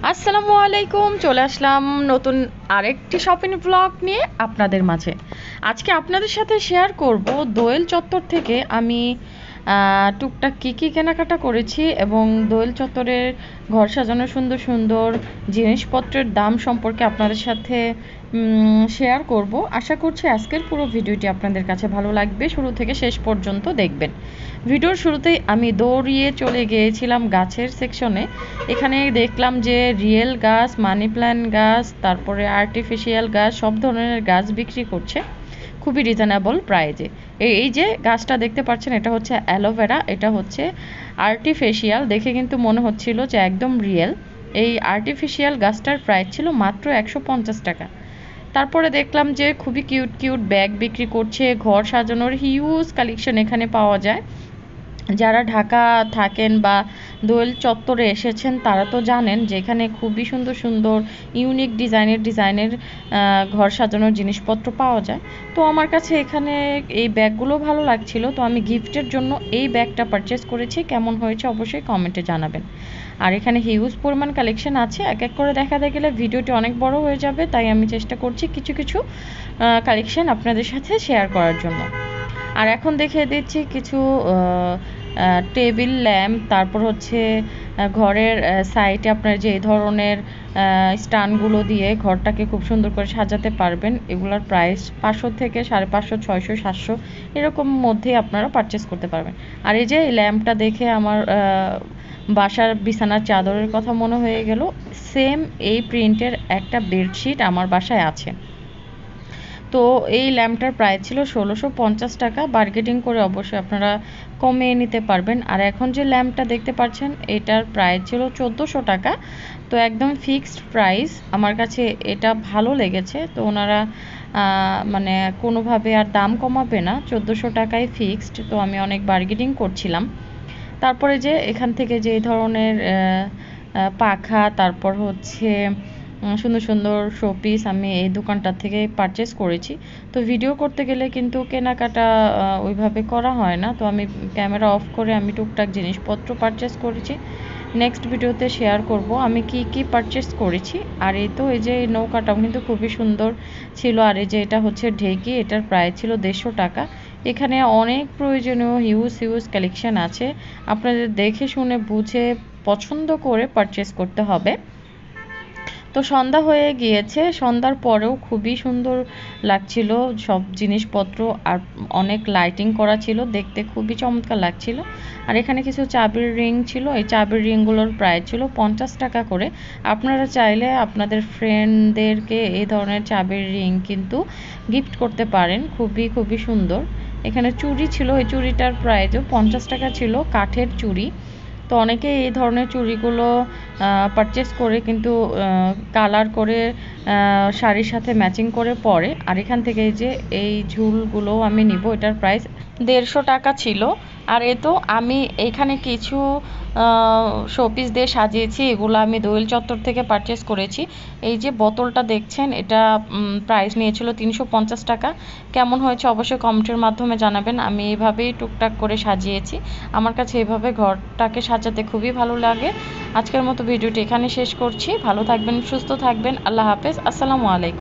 আসসালামু আলাইকুম, চলে আসলাম নতুন আরেকটি শপিং ব্লগ নিয়ে আপনাদের মাঝে। আজকে আপনাদের সাথে শেয়ার করব দোয়েল চত্বর থেকে আমি টুকটাক কী কেনাকাটা করেছি এবং দোয়েল চত্বরের ঘর সাজানোর সুন্দর সুন্দর জিনিসপত্রের দাম সম্পর্কে আপনাদের সাথে শেয়ার করব। আশা করছি আজকের পুরো ভিডিওটি আপনাদের কাছে ভালো লাগবে, শুরু থেকে শেষ পর্যন্ত দেখবেন। ভিডিওর শুরুতেই আমি দৌড়িয়ে চলে গিয়েছিলাম গাছের সেকশনে। এখানে দেখলাম যে রিয়েল গাছ, মানি প্ল্যান্ট গাছ, তারপরে আর্টিফিশিয়াল গাছ, সব ধরনের গাছ বিক্রি করছে খুবই রিজনেবল প্রাইজে। এই যে গাছটা দেখতে পাচ্ছেন, এটা হচ্ছে অ্যালোভেরা, এটা হচ্ছে আর্টিফিশিয়াল। দেখে কিন্তু মনে হচ্ছিল যে একদম রিয়েল। এই আর্টিফিশিয়াল গাছটার প্রাইস ছিল মাত্র 150 টাকা। তারপরে দেখলাম যে খুবই কিউট কিউট ব্যাগ বিক্রি করছে। ঘর সাজানোর হিউজ কালেকশন এখানে পাওয়া যায়। যারা ঢাকা থাকেন বা দোয়েল চত্বরে এসেছেন তারা তো জানেন যে এখানে খুবই সুন্দর সুন্দর ইউনিক ডিজাইনের ঘর সাজানোর জিনিসপত্র পাওয়া যায়। তো আমার কাছে এখানে এই ব্যাগগুলো ভালো লাগছিল, তো আমি গিফটের জন্য এই ব্যাগটা পারচেস করেছি। কেমন হয়েছে অবশ্যই কমেন্টে জানাবেন। আর এখানে হিউজ পরিমাণ কালেকশন আছে, এক এক করে দেখাতে গেলে ভিডিওটি অনেক বড় হয়ে যাবে, তাই আমি চেষ্টা করছি কিছু কিছু কালেকশন আপনাদের সাথে শেয়ার করার জন্য। আর এখন দেখিয়ে দিচ্ছি কিছু টেবিল ল্যাম্প, তারপর হচ্ছে ঘরের সাইডে আপনার যে ধরনের স্ট্যান্ডগুলো দিয়ে ঘরটাকে খুব সুন্দর করে সাজাতে পারবেন। এগুলোর প্রাইস 500 থেকে 550, 600, 700 এরকম মধ্যেই আপনারা পারচেস করতে পারবেন। আর এই যে ল্যাম্পটা দেখে আমার বাসার বিছানার চাদরের কথা মনে হয়ে গেল। সেম এই প্রিন্টের একটা বেডশিট আমার বাসায় আছে। তো এই ল্যাম্পটার প্রাইস ছিল 1650 টাকা। বার্গেটিং করে অবশ্যই আপনারা কমিয়ে নিতে পারবেন। আর এখন যে ল্যাম্পটা দেখতে পাচ্ছেন এটার প্রাইস ছিল 1400 টাকা। তো একদম ফিক্সড প্রাইস, আমার কাছে এটা ভালো লেগেছে। তো ওনারা মানে কোনোভাবে আর দাম কমাবে না, 1400 টাকায় ফিক্সড। তো আমি অনেক বার্গেটিং করছিলাম। তারপরে যে এখান থেকে যে ধরনের পাখা, তারপর হচ্ছে সুন্দর সুন্দর শোপিস আমি এই দোকানটা থেকে পারচেস করেছি। তো ভিডিও করতে গেলে কিন্তু কেনাকাটা ওইভাবে করা হয় না, তো আমি ক্যামেরা অফ করে আমি টুকটাক জিনিসপত্র পারচেস করেছি। নেক্সট ভিডিওতে শেয়ার করব আমি কি পারচেস করেছি। আর এই তো এই যে নৌকাটাও কিন্তু খুবই সুন্দর ছিল। আর এই যে এটা হচ্ছে ঢেকি, এটার প্রাইস ছিল 150 টাকা। এখানে অনেক প্রয়োজনীয় হিউজ কালেকশন আছে, আপনাদের দেখে শুনে বুঝে পছন্দ করে পারচেস করতে হবে। তো সন্ধ্যা হয়ে গিয়েছে, সন্ধ্যার পরেও খুবই সুন্দর লাগছিল সব জিনিসপত্র, আর অনেক লাইটিং করা ছিল, দেখতে খুবই চমৎকার লাগছিল। আর এখানে কিছু চাবির রিং ছিল, এই চাবির রিংগুলোর প্রাইস ছিল 50 টাকা করে। আপনারা চাইলে আপনাদের ফ্রেন্ডদেরকে এই ধরনের চাবির রিং কিন্তু গিফট করতে পারেন, খুবই সুন্দর। এখানে চুড়ি ছিল, এই চুড়িটার প্রাইসও 50 টাকা ছিল, কাঠের চুড়ি। তো অনেকে এই ধরনের চুড়িগুলো পারচেস করে কিন্তু কালার করে শাড়ির সাথে ম্যাচিং করে পরে। আর এখান থেকে এই যে এই ঝুলগুলো আমি নিব, এটার প্রাইস 150 টাকা ছিল। আর এ তো আমি এখানে কিছু শোপিস দিয়ে সাজিয়েছি, এগুলো আমি দোয়েল চত্বর থেকে পারচেস করেছি। এই যে বোতলটা দেখছেন, এটা প্রাইস নিয়েছিল 350 টাকা। কেমন হয়েছে অবশ্যই কমেন্টের মাধ্যমে জানাবেন। আমি এইভাবেই টুকটাক করে সাজিয়েছি, আমার কাছে এভাবে ঘরটাকে সাজাতে খুবই ভালো লাগে। আজকের মতো ভিডিওটি এখানে শেষ করছি। ভালো থাকবেন, সুস্থ থাকবেন, আল্লাহ হাফেজ, আসসালামু আলাইকুম।